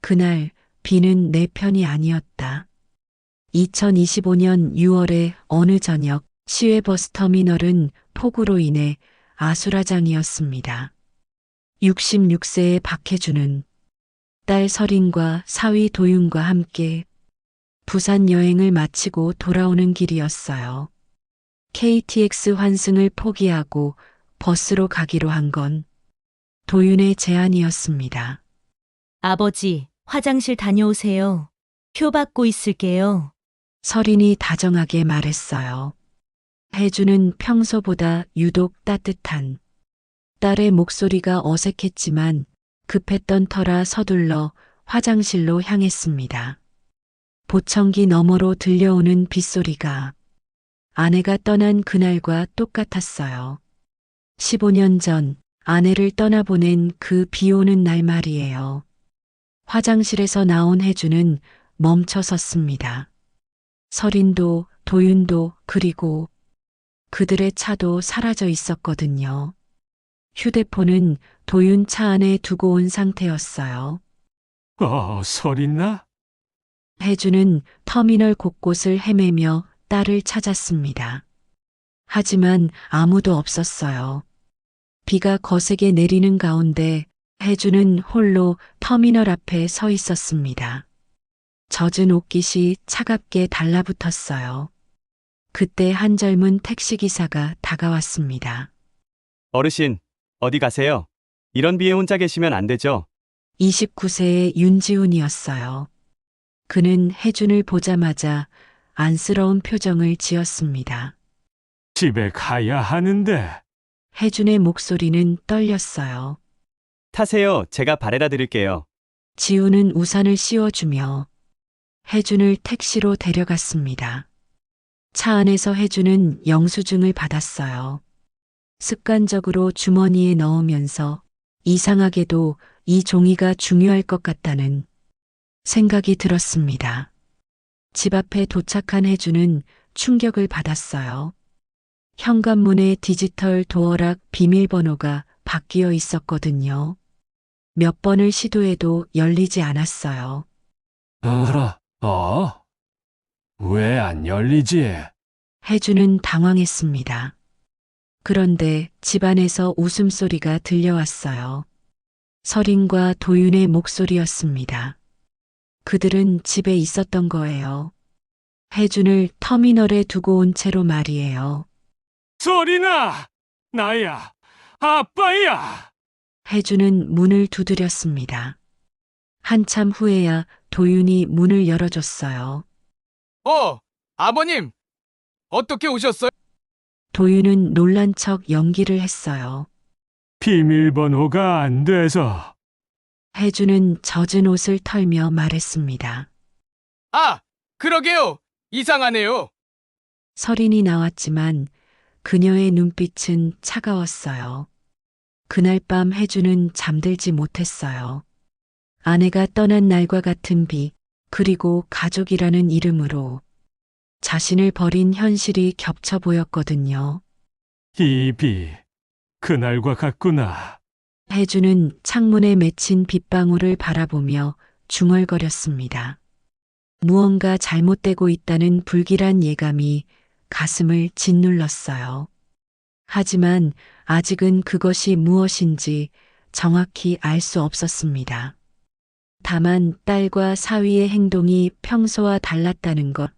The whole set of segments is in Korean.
그날 비는 내 편이 아니었다. 2025년 6월의 어느 저녁 시외버스 터미널은 폭우로 인해 아수라장이었습니다. 66세의 박혜주는 딸 설인과 사위 도윤과 함께 부산 여행을 마치고 돌아오는 길이었어요. KTX 환승을 포기하고 버스로 가기로 한 건 도윤의 제안이었습니다. 아버지, 화장실 다녀오세요. 표 받고 있을게요. 설인이 다정하게 말했어요. 혜주는 평소보다 유독 따뜻한 딸의 목소리가 어색했지만 급했던 터라 서둘러 화장실로 향했습니다. 보청기 너머로 들려오는 빗소리가 아내가 떠난 그날과 똑같았어요. 15년 전 아내를 떠나보낸 그 비 오는 날 말이에요. 화장실에서 나온 혜주는 멈춰 섰습니다. 설인도 도윤도 그리고 그들의 차도 사라져 있었거든요. 휴대폰은 도윤 차 안에 두고 온 상태였어요. 설있나? 혜주는 터미널 곳곳을 헤매며 딸을 찾았습니다. 하지만 아무도 없었어요. 비가 거세게 내리는 가운데 혜주는 홀로 터미널 앞에 서 있었습니다. 젖은 옷깃이 차갑게 달라붙었어요. 그때 한 젊은 택시기사가 다가왔습니다. 어르신, 어디 가세요? 이런 비에 혼자 계시면 안 되죠? 29세의 윤지훈이었어요. 그는 혜준을 보자마자 안쓰러운 표정을 지었습니다. 집에 가야 하는데. 혜준의 목소리는 떨렸어요. 타세요. 제가 바래다 드릴게요. 지훈은 우산을 씌워주며 혜준을 택시로 데려갔습니다. 차 안에서 혜준은 영수증을 받았어요. 습관적으로 주머니에 넣으면서 이상하게도 이 종이가 중요할 것 같다는 생각이 들었습니다. 집 앞에 도착한 혜준은 충격을 받았어요. 현관문에 디지털 도어락 비밀번호가 바뀌어 있었거든요. 몇 번을 시도해도 열리지 않았어요. 왜 안 열리지? 혜주는 당황했습니다. 그런데 집안에서 웃음소리가 들려왔어요. 설인과 도윤의 목소리였습니다. 그들은 집에 있었던 거예요. 혜준을 터미널에 두고 온 채로 말이에요. 설이나! 나야! 아빠야! 혜준은 문을 두드렸습니다. 한참 후에야 도윤이 문을 열어줬어요. 아버님! 어떻게 오셨어요? 도윤은 놀란 척 연기를 했어요. 비밀번호가 안 돼서. 혜준은 젖은 옷을 털며 말했습니다. 그러게요. 이상하네요. 설인이 나왔지만 그녀의 눈빛은 차가웠어요. 그날 밤 혜준은 잠들지 못했어요. 아내가 떠난 날과 같은 비, 그리고 가족이라는 이름으로 자신을 버린 현실이 겹쳐 보였거든요. 이 비, 그날과 같구나. 혜준은 창문에 맺힌 빗방울을 바라보며 중얼거렸습니다. 무언가 잘못되고 있다는 불길한 예감이 가슴을 짓눌렀어요. 하지만 아직은 그것이 무엇인지 정확히 알 수 없었습니다. 다만 딸과 사위의 행동이 평소와 달랐다는 것,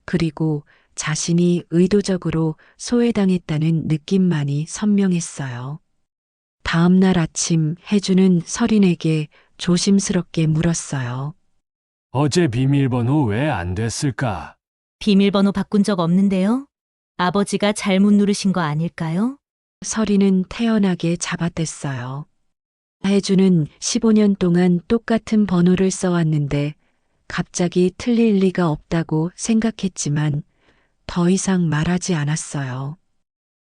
그리고 자신이 의도적으로 소외당했다는 느낌만이 선명했어요. 다음 날 아침 혜주는 설인에게 조심스럽게 물었어요. 어제 비밀번호 왜 안 됐을까? 비밀번호 바꾼 적 없는데요? 아버지가 잘못 누르신 거 아닐까요? 설인은 태연하게 잡아댔어요. 혜주는 15년 동안 똑같은 번호를 써왔는데 갑자기 틀릴 리가 없다고 생각했지만 더 이상 말하지 않았어요.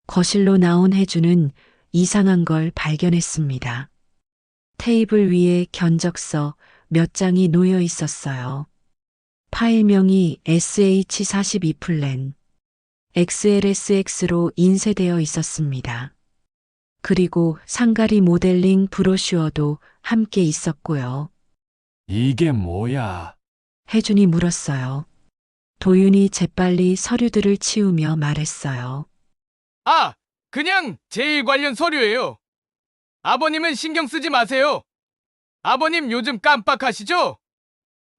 거실로 나온 혜주는 이상한 걸 발견했습니다. 테이블 위에 견적서 몇 장이 놓여 있었어요. 파일명이 SH42 플랜, XLSX로 인쇄되어 있었습니다. 그리고 상가리 모델링 브로슈어도 함께 있었고요. 이게 뭐야? 혜준이 물었어요. 도윤이 재빨리 서류들을 치우며 말했어요. 아, 그냥 제1 관련 서류예요. 아버님은 신경 쓰지 마세요. 아버님 요즘 깜빡하시죠?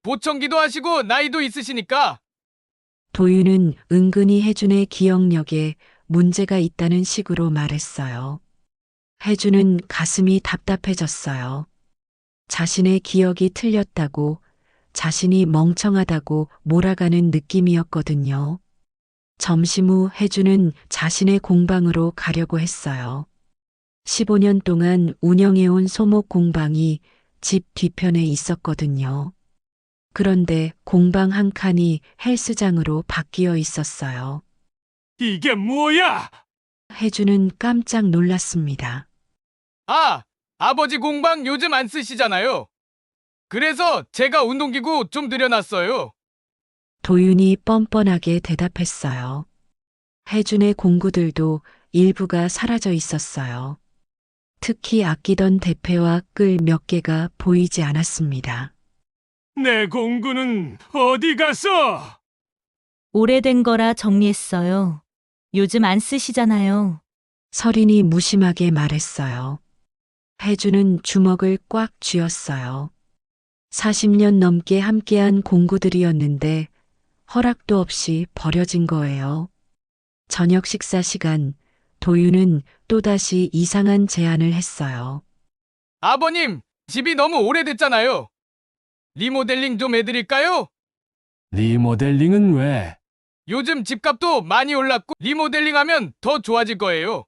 보청기도 하시고 나이도 있으시니까. 도윤은 은근히 혜준의 기억력에 문제가 있다는 식으로 말했어요. 혜준은 가슴이 답답해졌어요. 자신의 기억이 틀렸다고, 자신이 멍청하다고 몰아가는 느낌이었거든요. 점심 후 혜준은 자신의 공방으로 가려고 했어요. 15년 동안 운영해온 소목 공방이 집 뒤편에 있었거든요. 그런데 공방 한 칸이 헬스장으로 바뀌어 있었어요. 이게 뭐야? 혜준은 깜짝 놀랐습니다. 아, 아버지 공방 요즘 안 쓰시잖아요. 그래서 제가 운동기구 좀 들여놨어요. 도윤이 뻔뻔하게 대답했어요. 혜준의 공구들도 일부가 사라져 있었어요. 특히 아끼던 대패와 끌 몇 개가 보이지 않았습니다. 내 공구는 어디 갔어? 오래된 거라 정리했어요. 요즘 안 쓰시잖아요. 서린이 무심하게 말했어요. 혜준은 주먹을 꽉 쥐었어요. 40년 넘게 함께한 공구들이었는데 허락도 없이 버려진 거예요. 저녁 식사 시간, 도윤은 또다시 이상한 제안을 했어요. 아버님, 집이 너무 오래됐잖아요. 리모델링 좀 해드릴까요? 리모델링은 왜? 요즘 집값도 많이 올랐고 리모델링하면 더 좋아질 거예요.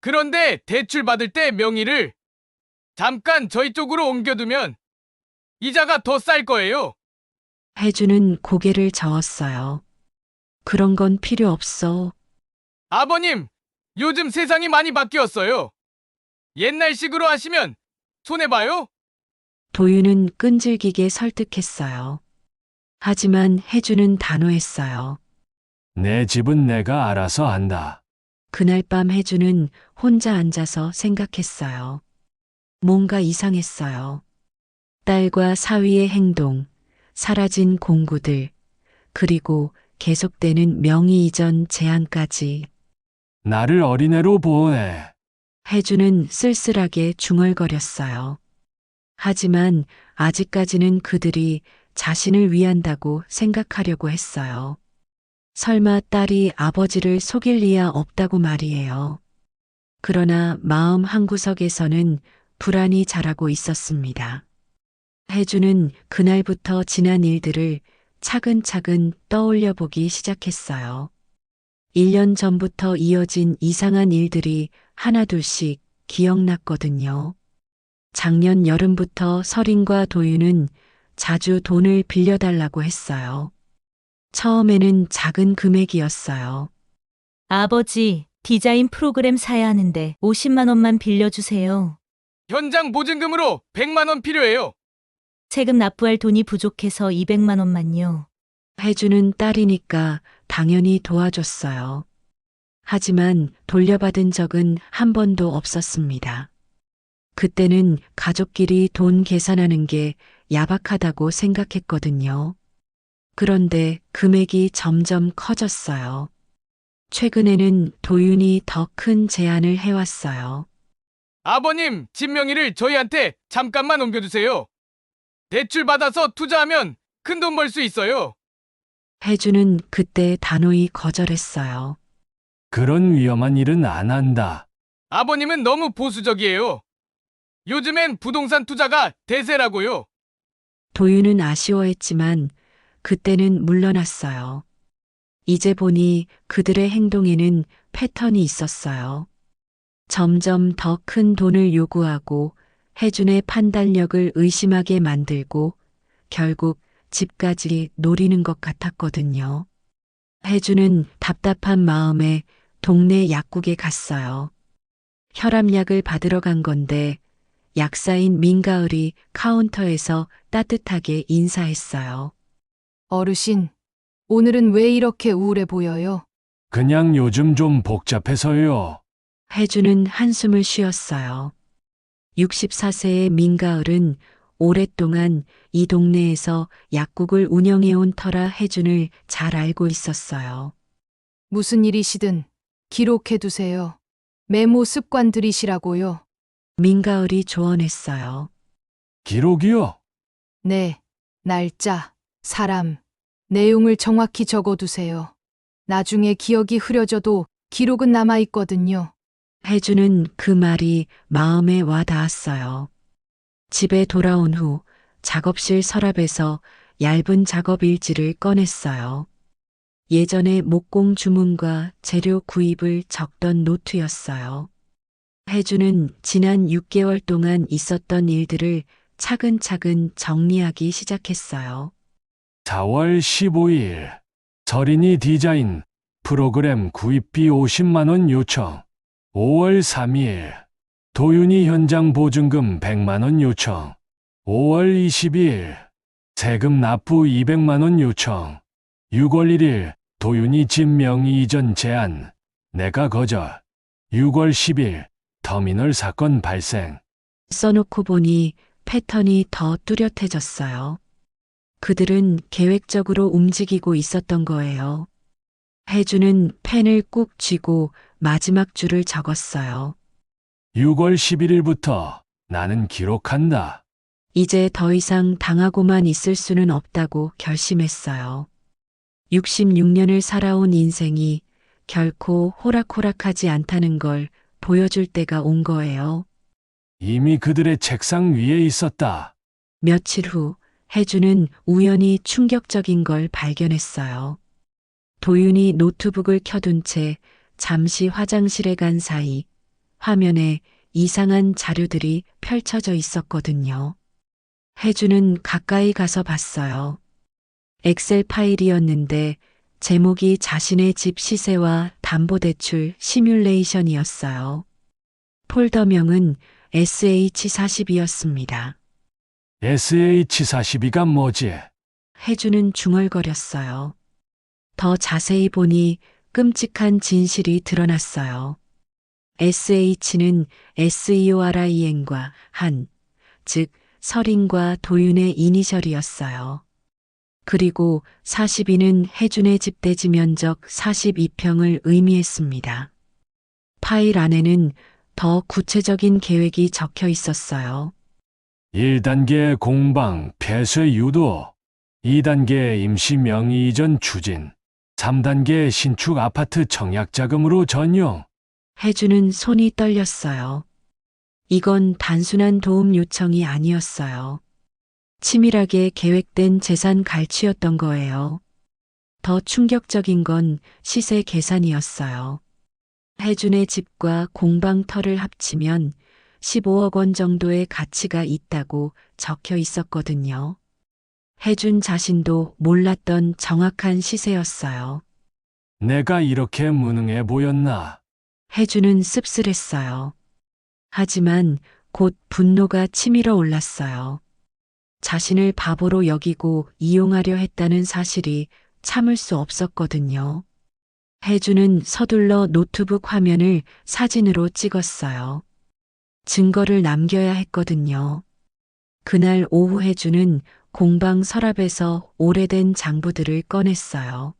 그런데 대출 받을 때 명의를 잠깐 저희 쪽으로 옮겨두면 이자가 더 쌀 거예요. 혜준은 고개를 저었어요. 그런 건 필요 없어. 아버님, 요즘 세상이 많이 바뀌었어요. 옛날식으로 하시면 손해봐요? 도윤은 끈질기게 설득했어요. 하지만 혜준은 단호했어요. 내 집은 내가 알아서 한다. 그날 밤 혜준은 혼자 앉아서 생각했어요. 뭔가 이상했어요. 딸과 사위의 행동, 사라진 공구들, 그리고 계속되는 명의 이전 제한까지. 나를 어린애로 보호해. 혜준은 쓸쓸하게 중얼거렸어요. 하지만 아직까지는 그들이 자신을 위한다고 생각하려고 했어요. 설마 딸이 아버지를 속일 리야 없다고 말이에요. 그러나 마음 한구석에서는 불안이 자라고 있었습니다. 혜주는 그날부터 지난 일들을 차근차근 떠올려 보기 시작했어요. 1년 전부터 이어진 이상한 일들이 하나둘씩 기억났거든요. 작년 여름부터 설인과 도윤은 자주 돈을 빌려달라고 했어요. 처음에는 작은 금액이었어요. 아버지, 디자인 프로그램 사야 하는데 50만 원만 빌려주세요. 현장 보증금으로 100만 원 필요해요. 세금 납부할 돈이 부족해서 200만 원만요. 해주는 딸이니까 당연히 도와줬어요. 하지만 돌려받은 적은 한 번도 없었습니다. 그때는 가족끼리 돈 계산하는 게 야박하다고 생각했거든요. 그런데 금액이 점점 커졌어요. 최근에는 도윤이 더 큰 제안을 해왔어요. 아버님, 집 명의를 저희한테 잠깐만 옮겨주세요. 대출 받아서 투자하면 큰 돈 벌 수 있어요. 해주는 그때 단호히 거절했어요. 그런 위험한 일은 안 한다. 아버님은 너무 보수적이에요. 요즘엔 부동산 투자가 대세라고요. 도윤은 아쉬워했지만 그때는 물러났어요. 이제 보니 그들의 행동에는 패턴이 있었어요. 점점 더 큰 돈을 요구하고 해준의 판단력을 의심하게 만들고 결국 집까지 노리는 것 같았거든요. 해준은 답답한 마음에 동네 약국에 갔어요. 혈압약을 받으러 간 건데 약사인 민가을이 카운터에서 따뜻하게 인사했어요. 어르신, 오늘은 왜 이렇게 우울해 보여요? 그냥 요즘 좀 복잡해서요. 해주는 한숨을 쉬었어요. 64세의 민가을은 오랫동안 이 동네에서 약국을 운영해온 터라 혜준을 잘 알고 있었어요. 무슨 일이시든 기록해 두세요. 메모 습관 들이시라고요. 민가을이 조언했어요. 기록이요? 네. 날짜, 사람, 내용을 정확히 적어 두세요. 나중에 기억이 흐려져도 기록은 남아 있거든요. 혜준은 그 말이 마음에 와 닿았어요. 집에 돌아온 후 작업실 서랍에서 얇은 작업 일지를 꺼냈어요. 예전에 목공 주문과 재료 구입을 적던 노트였어요. 혜준은 지난 6개월 동안 있었던 일들을 차근차근 정리하기 시작했어요. 4월 15일 서린이 디자인 프로그램 구입비 50만 원 요청. 5월 3일 도윤이 현장 보증금 100만 원 요청. 5월 20일 세금 납부 200만 원 요청. 6월 1일 도윤이 집 명의 이전 제안. 내가 거절. 6월 10일 터미널 사건 발생. 써놓고 보니 패턴이 더 뚜렷해졌어요. 그들은 계획적으로 움직이고 있었던 거예요. 혜주는 펜을 꾹 쥐고 마지막 줄을 적었어요. 6월 11일부터 나는 기록한다. 이제 더 이상 당하고만 있을 수는 없다고 결심했어요. 66년을 살아온 인생이 결코 호락호락하지 않다는 걸 보여줄 때가 온 거예요. 이미 그들의 책상 위에 있었다. 며칠 후 혜주는 우연히 충격적인 걸 발견했어요. 도윤이 노트북을 켜둔 채 잠시 화장실에 간 사이 화면에 이상한 자료들이 펼쳐져 있었거든요. 혜주는 가까이 가서 봤어요. 엑셀 파일이었는데 제목이 자신의 집 시세와 담보대출 시뮬레이션이었어요. 폴더명은 SH40이었습니다. SH42가 뭐지? 혜주는 중얼거렸어요. 더 자세히 보니 끔찍한 진실이 드러났어요. SH는 SEORIN과 한, 즉 설인과 도윤의 이니셜이었어요. 그리고 42는 혜준의 집대지 면적 42평을 의미했습니다. 파일 안에는 더 구체적인 계획이 적혀 있었어요. 1단계 공방 폐쇄 유도, 2단계 임시 명의 이전 추진, 3단계 신축 아파트 청약 자금으로 전용. 혜주는 손이 떨렸어요. 이건 단순한 도움 요청이 아니었어요. 치밀하게 계획된 재산 갈취였던 거예요. 더 충격적인 건 시세 계산이었어요. 혜준의 집과 공방터를 합치면 15억 원 정도의 가치가 있다고 적혀 있었거든요. 혜준 자신도 몰랐던 정확한 시세였어요. 내가 이렇게 무능해 보였나? 혜준은 씁쓸했어요. 하지만 곧 분노가 치밀어 올랐어요. 자신을 바보로 여기고 이용하려 했다는 사실이 참을 수 없었거든요. 혜준은 서둘러 노트북 화면을 사진으로 찍었어요. 증거를 남겨야 했거든요. 그날 오후 혜준은 공방 서랍에서 오래된 장부들을 꺼냈어요.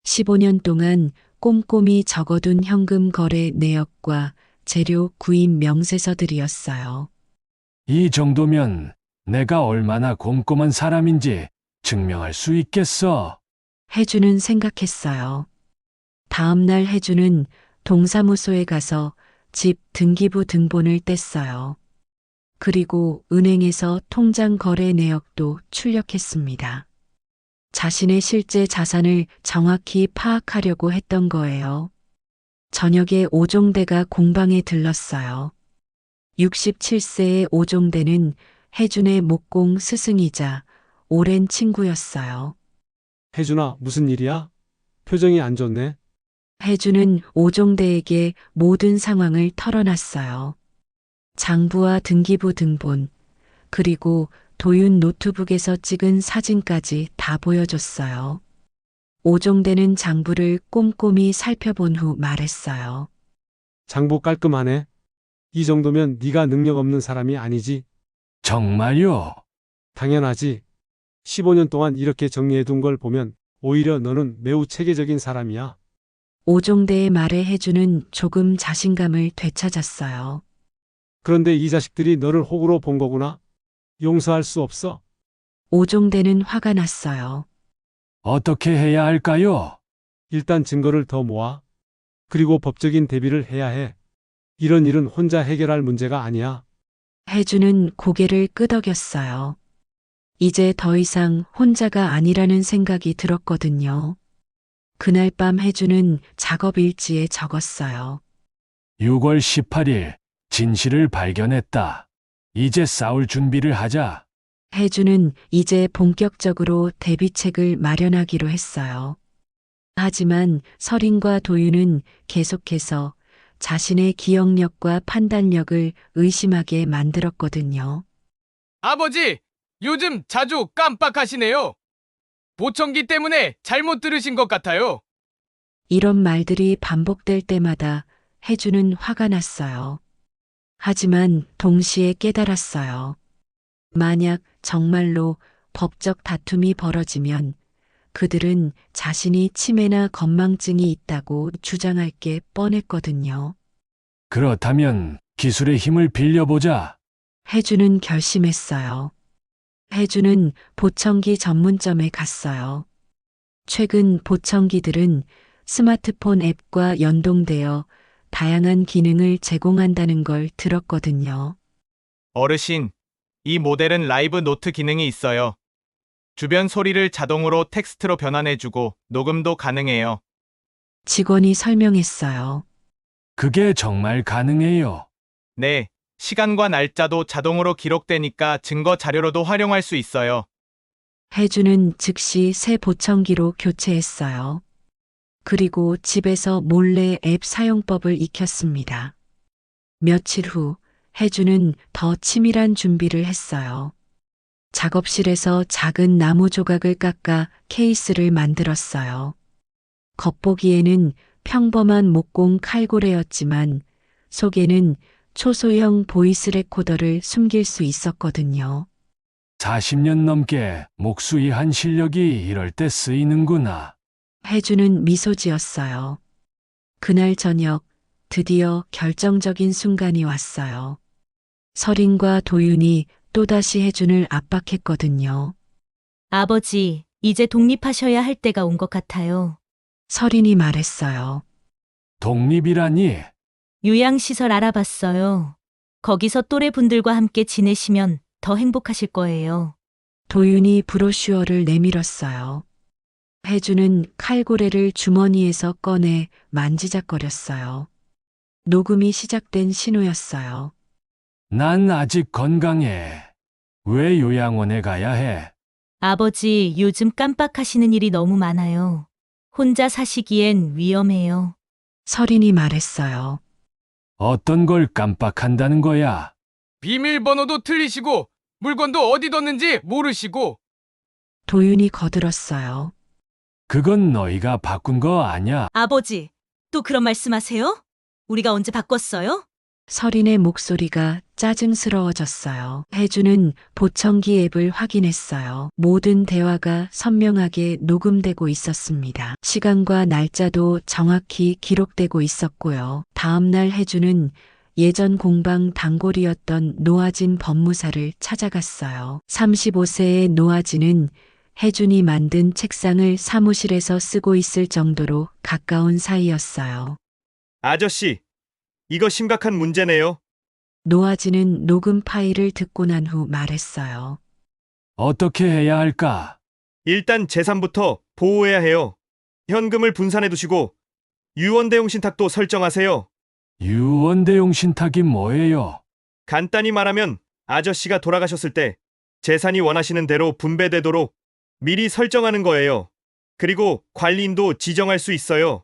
15년 동안 꼼꼼히 적어둔 현금 거래 내역과 재료 구입 명세서들이었어요. 이 정도면 내가 얼마나 꼼꼼한 사람인지 증명할 수 있겠어. 혜주는 생각했어요. 다음 날 혜주는 동사무소에 가서 집 등기부 등본을 뗐어요. 그리고 은행에서 통장 거래 내역도 출력했습니다. 자신의 실제 자산을 정확히 파악하려고 했던 거예요. 저녁에 오종대가 공방에 들렀어요. 67세의 오종대는 혜준의 목공 스승이자 오랜 친구였어요. 혜준아, 무슨 일이야? 표정이 안 좋네. 혜준은 오종대에게 모든 상황을 털어놨어요. 장부와 등기부 등본, 그리고 도윤 노트북에서 찍은 사진까지 다 보여줬어요. 오종대는 장부를 꼼꼼히 살펴본 후 말했어요. 장부 깔끔하네. 이 정도면 네가 능력 없는 사람이 아니지. 정말요? 당연하지. 15년 동안 이렇게 정리해둔 걸 보면 오히려 너는 매우 체계적인 사람이야. 오종대의 말에 해주는 조금 자신감을 되찾았어요. 그런데 이 자식들이 너를 호구로 본 거구나. 용서할 수 없어. 오종대는 화가 났어요. 어떻게 해야 할까요? 일단 증거를 더 모아. 그리고 법적인 대비를 해야 해. 이런 일은 혼자 해결할 문제가 아니야. 해주는 고개를 끄덕였어요. 이제 더 이상 혼자가 아니라는 생각이 들었거든요. 그날 밤 해주는 작업 일지에 적었어요. 6월 18일 진실을 발견했다. 이제 싸울 준비를 하자. 해주는 이제 본격적으로 대비책을 마련하기로 했어요. 하지만 설인과 도윤은 계속해서 자신의 기억력과 판단력을 의심하게 만들었거든요. 아버지, 요즘 자주 깜빡하시네요. 보청기 때문에 잘못 들으신 것 같아요. 이런 말들이 반복될 때마다 해주는 화가 났어요. 하지만 동시에 깨달았어요. 만약 정말로 법적 다툼이 벌어지면 그들은 자신이 치매나 건망증이 있다고 주장할 게 뻔했거든요. 그렇다면 기술의 힘을 빌려보자. 해주는 결심했어요. 해주는 보청기 전문점에 갔어요. 최근 보청기들은 스마트폰 앱과 연동되어 다양한 기능을 제공한다는 걸 들었거든요. 어르신, 이 모델은 라이브 노트 기능이 있어요. 주변 소리를 자동으로 텍스트로 변환해주고 녹음도 가능해요. 직원이 설명했어요. 그게 정말 가능해요. 네, 시간과 날짜도 자동으로 기록되니까 증거 자료로도 활용할 수 있어요. 해주는 즉시 새 보청기로 교체했어요. 그리고 집에서 몰래 앱 사용법을 익혔습니다. 며칠 후 해주는 더 치밀한 준비를 했어요. 작업실에서 작은 나무 조각을 깎아 케이스를 만들었어요. 겉보기에는 평범한 목공 칼고레였지만 속에는 초소형 보이스 레코더를 숨길 수 있었거든요. 40년 넘게 목수이한 실력이 이럴 때 쓰이는구나. 해주는 미소 지었어요. 그날 저녁 드디어 결정적인 순간이 왔어요. 설인과 도윤이 또다시 해준을 압박했거든요. 아버지, 이제 독립하셔야 할 때가 온 것 같아요. 설인이 말했어요. 독립이라니. 요양시설 알아봤어요. 거기서 또래 분들과 함께 지내시면 더 행복하실 거예요. 도윤이 브로슈어를 내밀었어요. 해주는 칼고레를 주머니에서 꺼내 만지작거렸어요. 녹음이 시작된 신호였어요. 난 아직 건강해. 왜 요양원에 가야 해? 아버지, 요즘 깜빡하시는 일이 너무 많아요. 혼자 사시기엔 위험해요. 설인이 말했어요. 어떤 걸 깜빡한다는 거야? 비밀번호도 틀리시고 물건도 어디 뒀는지 모르시고 도윤이 거들었어요. 그건 너희가 바꾼 거 아냐? 아버지, 또 그런 말씀하세요? 우리가 언제 바꿨어요? 설인의 목소리가 짜증스러워졌어요. 해주는 보청기 앱을 확인했어요. 모든 대화가 선명하게 녹음되고 있었습니다. 시간과 날짜도 정확히 기록되고 있었고요. 다음날 해주는 예전 공방 단골이었던 노아진 법무사를 찾아갔어요. 35세의 노아진은 해준이 만든 책상을 사무실에서 쓰고 있을 정도로 가까운 사이였어요. 아저씨, 이거 심각한 문제네요. 노아진은 녹음 파일을 듣고 난 후 말했어요. 어떻게 해야 할까? 일단 재산부터 보호해야 해요. 현금을 분산해 두시고 유언대용 신탁도 설정하세요. 유언대용 신탁이 뭐예요? 간단히 말하면 아저씨가 돌아가셨을 때 재산이 원하시는 대로 분배되도록 미리 설정하는 거예요. 그리고 관리인도 지정할 수 있어요.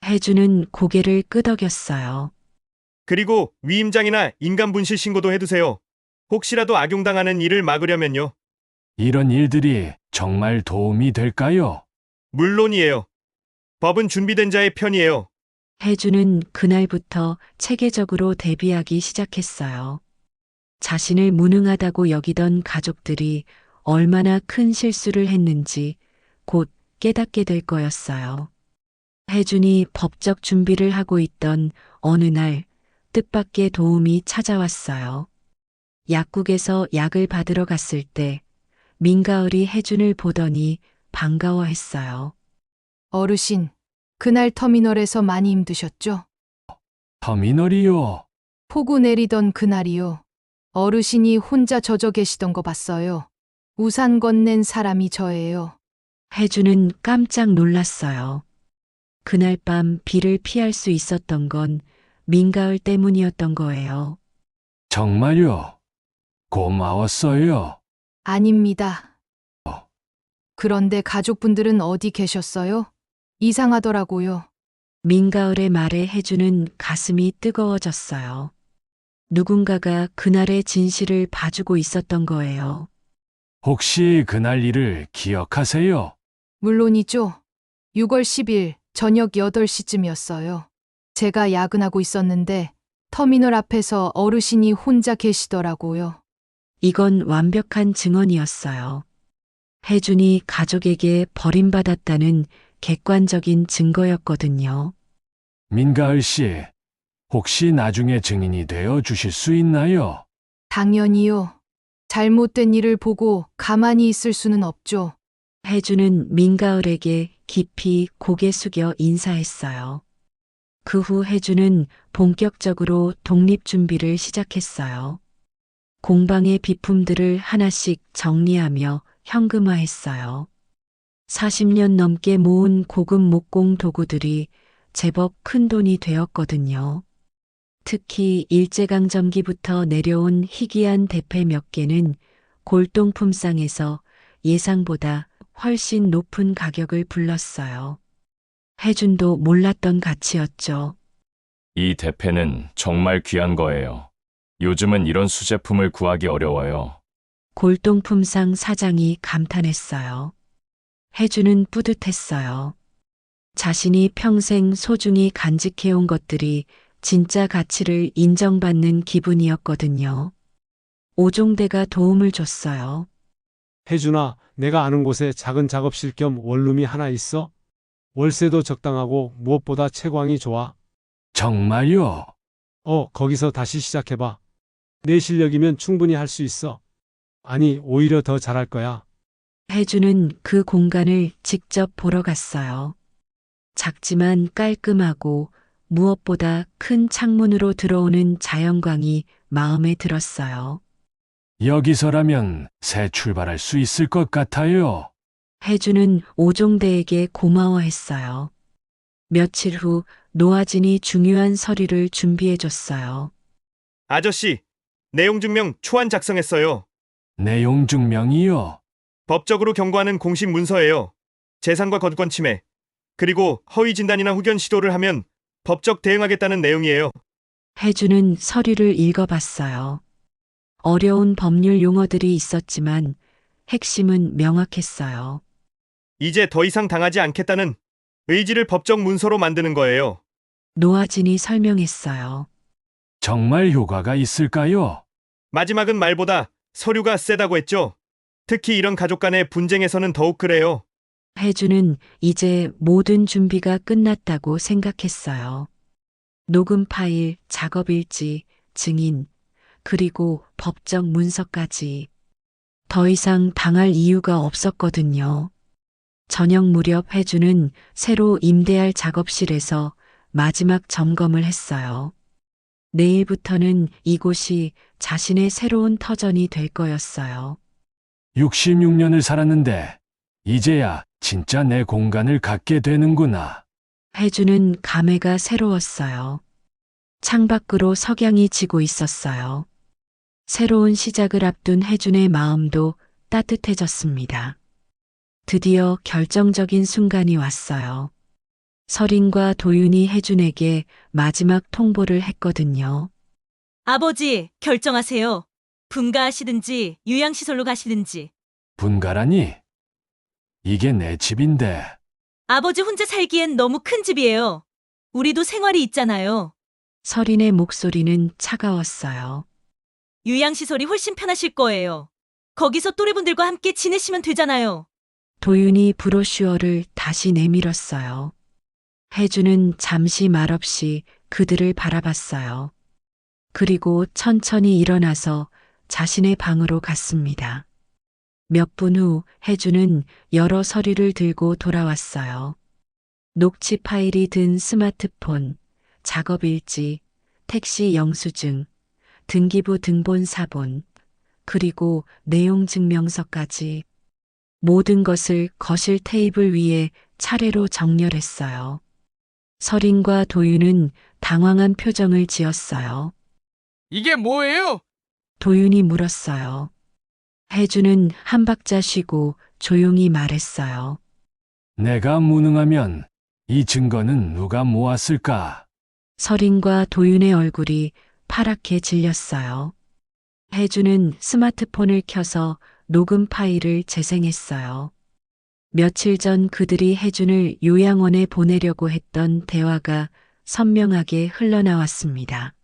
해주는 고개를 끄덕였어요. 그리고 위임장이나 인감분실 신고도 해두세요. 혹시라도 악용당하는 일을 막으려면요. 이런 일들이 정말 도움이 될까요? 물론이에요. 법은 준비된 자의 편이에요. 해주는 그날부터 체계적으로 대비하기 시작했어요. 자신을 무능하다고 여기던 가족들이 얼마나 큰 실수를 했는지 곧 깨닫게 될 거였어요. 혜준이 법적 준비를 하고 있던 어느 날 뜻밖의 도움이 찾아왔어요. 약국에서 약을 받으러 갔을 때 민가을이 혜준을 보더니 반가워했어요. 어르신, 그날 터미널에서 많이 힘드셨죠? 터미널이요. 폭우 내리던 그날이요. 어르신이 혼자 젖어 계시던 거 봤어요. 우산 건넨 사람이 저예요. 혜준은 깜짝 놀랐어요. 그날 밤 비를 피할 수 있었던 건 민가을 때문이었던 거예요. 정말요. 고마웠어요. 아닙니다. 그런데 가족분들은 어디 계셨어요? 이상하더라고요. 민가을의 말에 혜준은 가슴이 뜨거워졌어요. 누군가가 그날의 진실을 봐주고 있었던 거예요. 혹시 그날 일을 기억하세요? 물론이죠. 6월 10일 저녁 8시쯤이었어요. 제가 야근하고 있었는데 터미널 앞에서 어르신이 혼자 계시더라고요. 이건 완벽한 증언이었어요. 혜준이 가족에게 버림받았다는 객관적인 증거였거든요. 민가을 씨, 혹시 나중에 증인이 되어 주실 수 있나요? 당연히요. 잘못된 일을 보고 가만히 있을 수는 없죠. 혜준은 민가을에게 깊이 고개 숙여 인사했어요. 그 후 혜준은 본격적으로 독립 준비를 시작했어요. 공방의 비품들을 하나씩 정리하며 현금화했어요. 40년 넘게 모은 고급 목공 도구들이 제법 큰 돈이 되었거든요. 특히 일제강점기부터 내려온 희귀한 대패 몇 개는 골동품상에서 예상보다 훨씬 높은 가격을 불렀어요. 혜준도 몰랐던 가치였죠. 이 대패는 정말 귀한 거예요. 요즘은 이런 수제품을 구하기 어려워요. 골동품상 사장이 감탄했어요. 혜준은 뿌듯했어요. 자신이 평생 소중히 간직해온 것들이 진짜 가치를 인정받는 기분이었거든요. 오종대가 도움을 줬어요. 혜준아, 내가 아는 곳에 작은 작업실 겸 원룸이 하나 있어. 월세도 적당하고 무엇보다 채광이 좋아. 정말요? 거기서 다시 시작해봐. 내 실력이면 충분히 할 수 있어. 아니, 오히려 더 잘할 거야. 혜준은 그 공간을 직접 보러 갔어요. 작지만 깔끔하고 무엇보다 큰 창문으로 들어오는 자연광이 마음에 들었어요. 여기서라면 새 출발할 수 있을 것 같아요. 혜준은 오종대에게 고마워했어요. 며칠 후 노아진이 중요한 서류를 준비해줬어요. 아저씨, 내용 증명 초안 작성했어요. 내용 증명이요. 법적으로 경고하는 공식 문서예요. 재산과 거두권 침해, 그리고 허위 진단이나 후견 시도를 하면 법적 대응하겠다는 내용이에요. 혜준은 서류를 읽어봤어요. 어려운 법률 용어들이 있었지만 핵심은 명확했어요. 이제 더 이상 당하지 않겠다는 의지를 법적 문서로 만드는 거예요. 노아진이 설명했어요. 정말 효과가 있을까요? 마지막은 말보다 서류가 세다고 했죠. 특히 이런 가족 간의 분쟁에서는 더욱 그래요. 혜준은 이제 모든 준비가 끝났다고 생각했어요. 녹음 파일, 작업일지, 증인, 그리고 법적 문서까지. 더 이상 당할 이유가 없었거든요. 저녁 무렵 혜준은 새로 임대할 작업실에서 마지막 점검을 했어요. 내일부터는 이곳이 자신의 새로운 터전이 될 거였어요. 66년을 살았는데 이제야 진짜 내 공간을 갖게 되는구나. 혜준은 감회가 새로웠어요. 창밖으로 석양이 지고 있었어요. 새로운 시작을 앞둔 혜준의 마음도 따뜻해졌습니다. 드디어 결정적인 순간이 왔어요. 설인과 도윤이 혜준에게 마지막 통보를 했거든요. 아버지, 결정하세요. 분가하시든지 요양시설로 가시든지. 분가라니? 이게 내 집인데. 아버지 혼자 살기엔 너무 큰 집이에요. 우리도 생활이 있잖아요. 설인의 목소리는 차가웠어요. 요양시설이 훨씬 편하실 거예요. 거기서 또래분들과 함께 지내시면 되잖아요. 도윤이 브로슈어를 다시 내밀었어요. 혜주는 잠시 말없이 그들을 바라봤어요. 그리고 천천히 일어나서 자신의 방으로 갔습니다. 몇 분 후 혜주는 여러 서류를 들고 돌아왔어요. 녹취 파일이 든 스마트폰, 작업일지, 택시 영수증, 등기부 등본 사본, 그리고 내용 증명서까지 모든 것을 거실 테이블 위에 차례로 정렬했어요. 설인과 도윤은 당황한 표정을 지었어요. 이게 뭐예요? 도윤이 물었어요. 혜주는 한 박자 쉬고 조용히 말했어요. 내가 무능하면 이 증거는 누가 모았을까? 설인과 도윤의 얼굴이 파랗게 질렸어요. 혜주는 스마트폰을 켜서 녹음 파일을 재생했어요. 며칠 전 그들이 혜준을 요양원에 보내려고 했던 대화가 선명하게 흘러나왔습니다.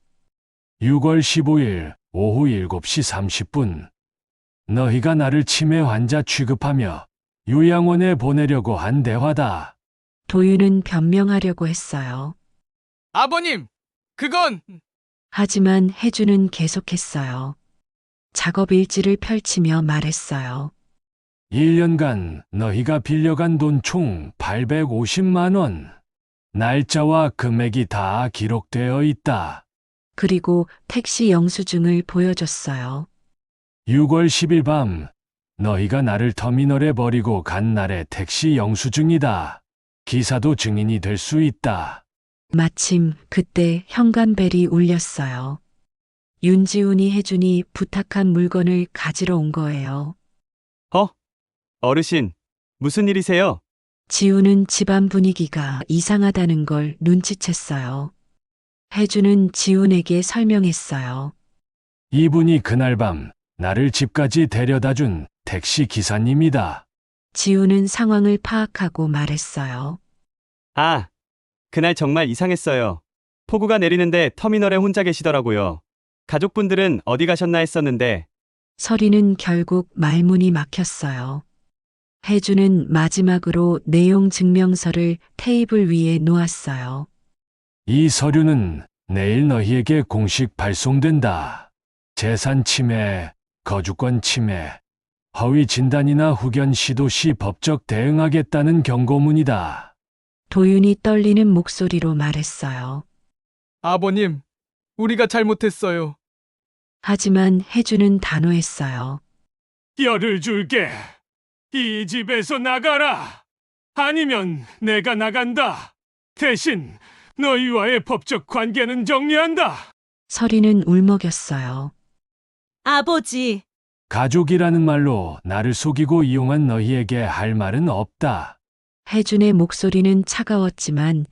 6월 15일 오후 7시 30분. 너희가 나를 치매 환자 취급하며 요양원에 보내려고 한 대화다. 도윤은 변명하려고 했어요. 아버님, 그건 하지만 혜주는 계속했어요. 작업 일지를 펼치며 말했어요. 1년간 너희가 빌려간 돈 총 850만 원. 날짜와 금액이 다 기록되어 있다. 그리고 택시 영수증을 보여줬어요. 6월 10일 밤 너희가 나를 터미널에 버리고 간 날의 택시 영수증이다. 기사도 증인이 될 수 있다. 마침 그때 현관벨이 울렸어요. 윤지훈이 혜준이 부탁한 물건을 가지러 온 거예요. 어르신, 무슨 일이세요? 지훈은 집안 분위기가 이상하다는 걸 눈치챘어요. 혜준은 지훈에게 설명했어요. 이분이 그날 밤 나를 집까지 데려다 준 택시 기사님이다. 지훈은 상황을 파악하고 말했어요. 아, 그날 정말 이상했어요. 폭우가 내리는데 터미널에 혼자 계시더라고요. 가족분들은 어디 가셨나 했었는데 설이는 결국 말문이 막혔어요. 혜준은 마지막으로 내용 증명서를 테이블 위에 놓았어요. 이 서류는 내일 너희에게 공식 발송된다. 재산 침해, 거주권 침해, 허위 진단이나 후견 시도 시 법적 대응하겠다는 경고문이다. 도윤이 떨리는 목소리로 말했어요. 아버님, 우리가 잘못했어요. 하지만 혜준은 단호했어요. 열을 줄게. 이 집에서 나가라. 아니면 내가 나간다. 대신 너희와의 법적 관계는 정리한다. 설이는 울먹였어요. 아버지, 가족이라는 말로 나를 속이고 이용한 너희에게 할 말은 없다. 혜준의 목소리는 차가웠지만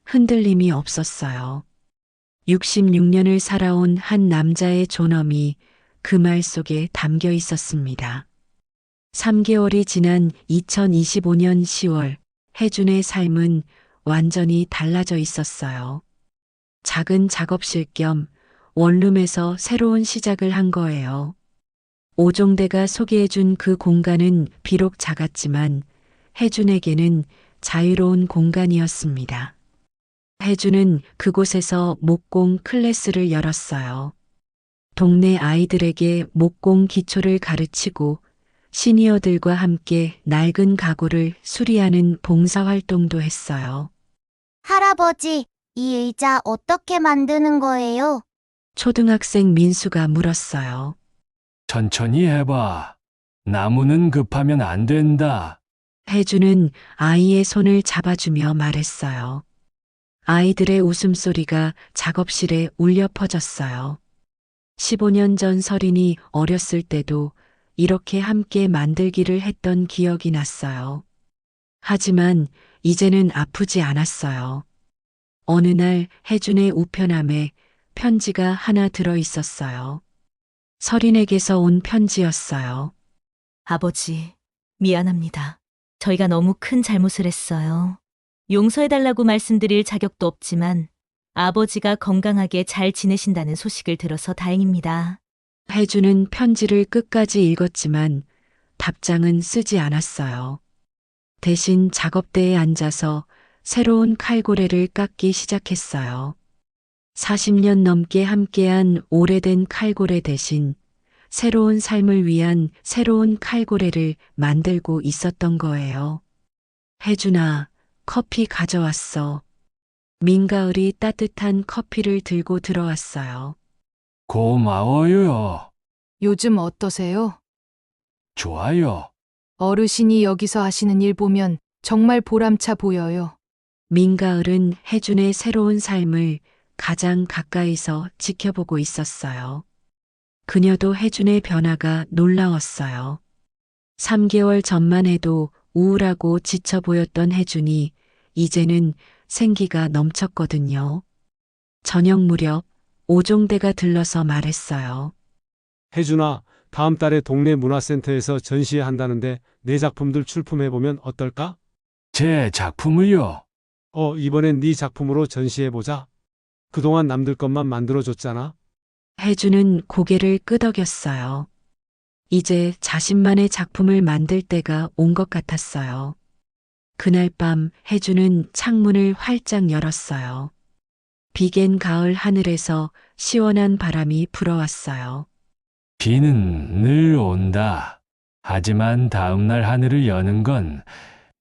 흔들림이 없었어요. 66년을 살아온 한 남자의 존엄이 그 말 속에 담겨 있었습니다. 3개월이 지난 2025년 10월, 혜준의 삶은 완전히 달라져 있었어요. 작은 작업실 겸 원룸에서 새로운 시작을 한 거예요. 오종대가 소개해준 그 공간은 비록 작았지만 혜준에게는 자유로운 공간이었습니다. 혜준은 그곳에서 목공 클래스를 열었어요. 동네 아이들에게 목공 기초를 가르치고 시니어들과 함께 낡은 가구를 수리하는 봉사활동도 했어요. 할아버지, 이 의자 어떻게 만드는 거예요? 초등학생 민수가 물었어요. 천천히 해봐. 나무는 급하면 안 된다. 혜주는 아이의 손을 잡아주며 말했어요. 아이들의 웃음소리가 작업실에 울려 퍼졌어요. 15년 전 설인이 어렸을 때도 이렇게 함께 만들기를 했던 기억이 났어요. 하지만 이제는 아프지 않았어요. 어느 날 혜준의 우편함에 편지가 하나 들어 있었어요. 설인에게서 온 편지였어요. 아버지, 미안합니다. 저희가 너무 큰 잘못을 했어요. 용서해달라고 말씀드릴 자격도 없지만 아버지가 건강하게 잘 지내신다는 소식을 들어서 다행입니다. 혜주는 편지를 끝까지 읽었지만 답장은 쓰지 않았어요. 대신 작업대에 앉아서 새로운 칼고레를 깎기 시작했어요. 40년 넘게 함께한 오래된 칼고레 대신 새로운 삶을 위한 새로운 칼고레를 만들고 있었던 거예요. 혜준아, 커피 가져왔어. 민가을이 따뜻한 커피를 들고 들어왔어요. 고마워요. 요즘 어떠세요? 좋아요. 어르신이 여기서 하시는 일 보면 정말 보람차 보여요. 민가을은 혜준의 새로운 삶을 가장 가까이서 지켜보고 있었어요. 그녀도 혜준의 변화가 놀라웠어요. 3개월 전만 해도 우울하고 지쳐 보였던 혜준이 이제는 생기가 넘쳤거든요. 저녁 무렵 오종대가 들러서 말했어요. 혜준아, 다음 달에 동네 문화센터에서 전시회 한다는데 내 작품들 출품해보면 어떨까? 제 작품을요. 이번엔 네 작품으로 전시해보자. 그동안 남들 것만 만들어줬잖아. 혜준은 고개를 끄덕였어요. 이제 자신만의 작품을 만들 때가 온 것 같았어요. 그날 밤 혜준은 창문을 활짝 열었어요. 비갠 가을 하늘에서 시원한 바람이 불어왔어요. 비는 늘 온다. 하지만 다음날 하늘을 여는 건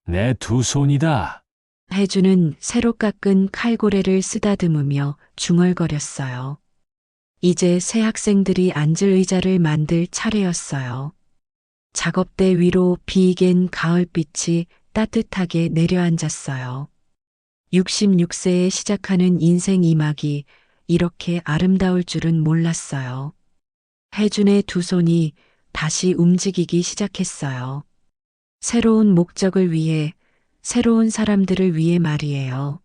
내 두 손이다. 혜준은 새로 깎은 칼고레를 쓰다듬으며 중얼거렸어요. 이제 새 학생들이 앉을 의자를 만들 차례였어요. 작업대 위로 비갠 가을빛이 따뜻하게 내려앉았어요. 66세에 시작하는 인생 2막이 이렇게 아름다울 줄은 몰랐어요. 혜준의 두 손이 다시 움직이기 시작했어요. 새로운 목적을 위해, 새로운 사람들을 위해 말이에요.